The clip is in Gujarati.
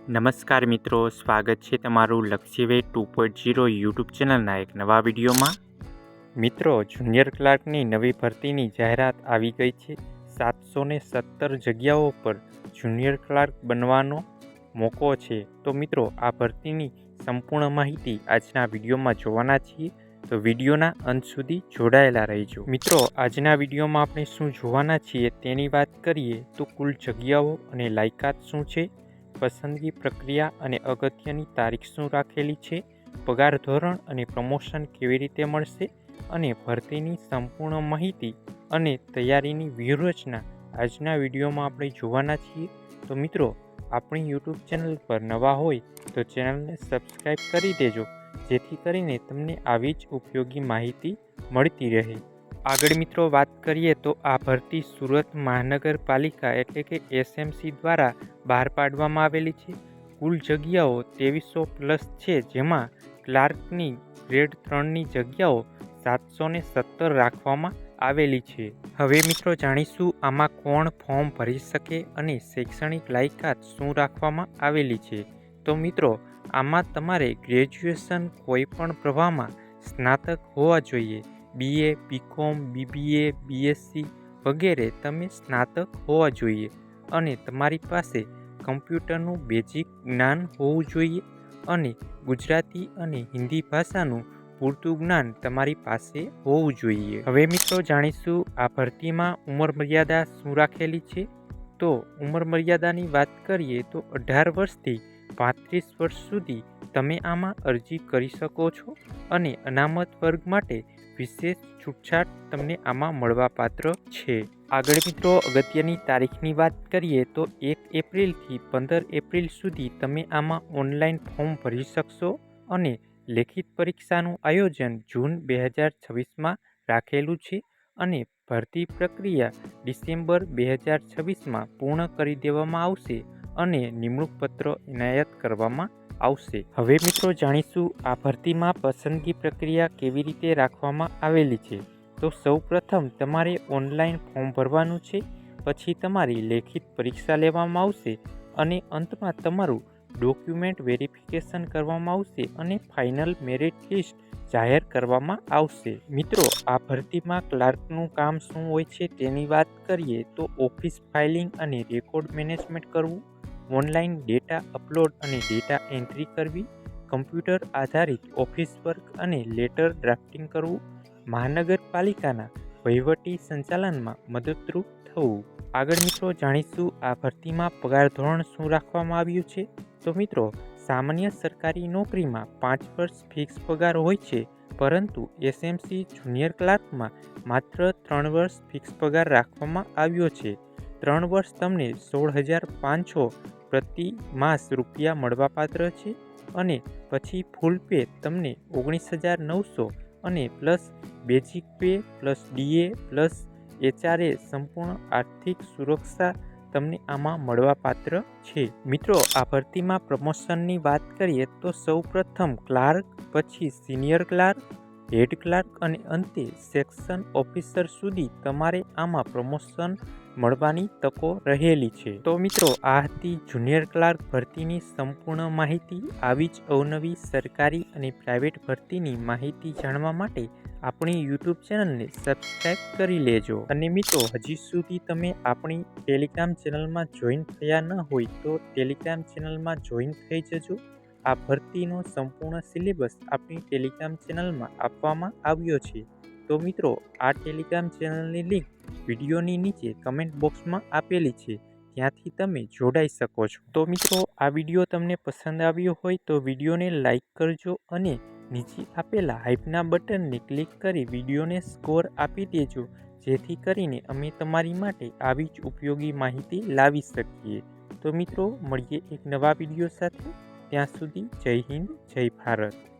નમસ્કાર મિત્રો, સ્વાગત છે તમારું લક્ષ્યવે 2.0 યુટ્યુબ ચેનલના એક નવા વિડીયોમાં। મિત્રો, જુનિયર ક્લાર્કની નવી ભરતીની જાહેરાત આવી ગઈ છે। 717 જગ્યાઓ પર જુનિયર ક્લાર્ક બનવાનો મોકો છે। તો મિત્રો, આ ભરતીની સંપૂર્ણ માહિતી આજના વિડીયોમાં જોવાના છીએ, તો વિડીયોના અંત સુધી જોડાયેલા રહેજો। મિત્રો, આજના વિડીયોમાં આપણે શું જોવાના છીએ તેની વાત કરીએ તો કુલ જગ્યાઓ અને લાયકાત શું છે, પસંદગી પ્રક્રિયા અને અગત્યની તારીખ શું રાખેલી છે, પગાર ધોરણ અને પ્રમોશન કેવી રીતે મળશે અને ભરતીની સંપૂર્ણ માહિતી અને તૈયારીની વ્યૂહરચના આજના વિડીયોમાં આપણે જોવાના છીએ। તો મિત્રો, આપણી યુટ્યુબ ચેનલ પર નવા હોય તો ચેનલને સબસ્ક્રાઈબ કરી દેજો, જેથી કરીને તમને આવી જ ઉપયોગી માહિતી મળતી રહે। આગળ મિત્રો વાત કરીએ તો આ ભરતી સુરત મહાનગરપાલિકા એટલે કે SMC દ્વારા બહાર પાડવામાં આવેલી છે। કુલ જગ્યાઓ 2300+ છે, જેમાં ક્લાર્કની ગ્રેડ 3ની જગ્યાઓ 717 રાખવામાં આવેલી છે। હવે મિત્રો જાણીશું આમાં કોણ ફોર્મ ભરી શકે અને શૈક્ષણિક લાયકાત શું રાખવામાં આવેલી છે। તો મિત્રો, આમાં તમારે ગ્રેજ્યુએશન કોઈ પણ પ્રવાહમાં સ્નાતક હોવા જોઈએ। BA, BCom, BBA, BSc વગેરે તમે સ્નાતક હોવા જોઈએ અને તમારી પાસે કમ્પ્યુટરનું બેઝિક જ્ઞાન હોવું જોઈએ અને ગુજરાતી અને હિન્દી ભાષાનું પૂરતું જ્ઞાન તમારી પાસે હોવું જોઈએ। હવે મિત્રો જાણીશું આ ભરતીમાં ઉંમર મર્યાદા શું રાખેલી છે। તો ઉંમર મર્યાદાની વાત કરીએ તો 18 વર્ષથી 35 વર્ષ સુધી તમે આમાં અરજી કરી શકો છો અને અનામત વર્ગ માટે વિશેષ છૂટછાટ તમને આમાં મળવાપાત્ર છે। આગળ મિત્રો અગત્યની તારીખની વાત કરીએ તો 1 એપ્રિલથી 15 એપ્રિલ સુધી તમે આમાં ઓનલાઈન ફોર્મ ભરી શકશો અને લેખિત પરીક્ષાનું આયોજન જૂન 2026માં રાખેલું છે અને ભરતી પ્રક્રિયા ડિસેમ્બર 2026માં પૂર્ણ કરી દેવામાં આવશે અને નિમણૂક પત્ર એનાયત કરવામાં આવશે। હવે મિત્રો જાણીશું આ ભરતીમાં પસંદગી પ્રક્રિયા કેવી રીતે રાખવામાં આવેલી છે। તો સૌપ્રથમ તમારે ઓનલાઈન ફોર્મ ભરવાનું છે, પછી તમારી લેખિત પરીક્ષા લેવામાં આવશે અને અંતમાં તમારું ડોક્યુમેન્ટ વેરિફિકેશન કરવામાં આવશે અને ફાઇનલ મેરિટ લિસ્ટ જાહેર કરવામાં આવશે। મિત્રો, આ ભરતીમાં ક્લાર્કનું કામ શું હોય છે તેની વાત કરીએ તો ઓફિસ ફાઇલિંગ અને રેકોર્ડ મેનેજમેન્ટ કરવું, ઓનલાઈન ડેટા અપલોડ અને ડેટા એન્ટ્રી કરવી, કમ્પ્યુટર આધારિત ઓફિસ વર્ક અને લેટર ડ્રાફ્ટિંગ કરવું, મહાનગરપાલિકાના વહીવટી સંચાલનમાં મદદરૂપ થવું। આગળ મિત્રો જાણીશું આ ભરતીમાં પગાર ધોરણ શું રાખવામાં આવ્યું છે। તો મિત્રો, સામાન્ય સરકારી નોકરીમાં 5 વર્ષ ફિક્સ પગાર હોય છે, પરંતુ SMC જુનિયર ક્લાર્કમાં માત્ર 3 વર્ષ ફિક્સ પગાર રાખવામાં આવ્યો છે। 3 વર્ષ તમને 16,500 પ્રતિ માસ રૂપિયા મળવાપાત્ર છે અને પછી ફૂલ પે તમને 19,900 અને plus basic pay plus DA plus HRA સંપૂર્ણ આર્થિક સુરક્ષા તમને આમાં મળવાપાત્ર છે। મિત્રો, આ ભરતીમાં પ્રમોશનની વાત કરીએ તો સૌ પ્રથમ ક્લાર્ક, પછી સિનિયર ક્લાર્ક, હેડ ક્લાર્ક અને અંતે સેક્શન ઓફિસર સુધી તમારે આમાં પ્રમોશન મળવાની તકો રહેલી છે। તો મિત્રો, આ હતી જુનિયર ક્લાર્ક ભરતીની સંપૂર્ણ માહિતી। આવી જ અવનવી સરકારી અને પ્રાઇવેટ ભરતીની માહિતી જાણવા માટે આપણી યુટ્યુબ ચેનલને સબસ્ક્રાઈબ કરી લેજો અને મિત્રો, હજી સુધી તમે આપણી ટેલિગ્રામ ચેનલમાં જોઈન થયા ન હોય તો ટેલિગ્રામ ચેનલમાં જોઈન થઈ જજો। આ ભરતીનો સંપૂર્ણ સિલેબસ આપણી ટેલિગ્રામ ચેનલમાં આપવામાં આવ્યો છે। તો મિત્રો, આ ટેલિગ્રામ ચેનલની લિંક વિડીયોની નીચે કમેન્ટ બોક્સમાં આપેલી છે, ત્યાંથી તમે જોડાઈ શકો છો। તો મિત્રો, આ વિડીયો તમને પસંદ આવ્યો હોય તો વિડીયોને લાઈક કરજો અને નીચે આપેલા હાઈપના બટનને ક્લિક કરી વિડીયોને સ્કોર આપી દેજો, જેથી કરીને અમે તમારી માટે આવી જ ઉપયોગી માહિતી લાવી શકીએ। તો મિત્રો, મળીએ એક નવા વિડીયો સાથે, ત્યાં સુધી જય હિન્દ, જય ભારત।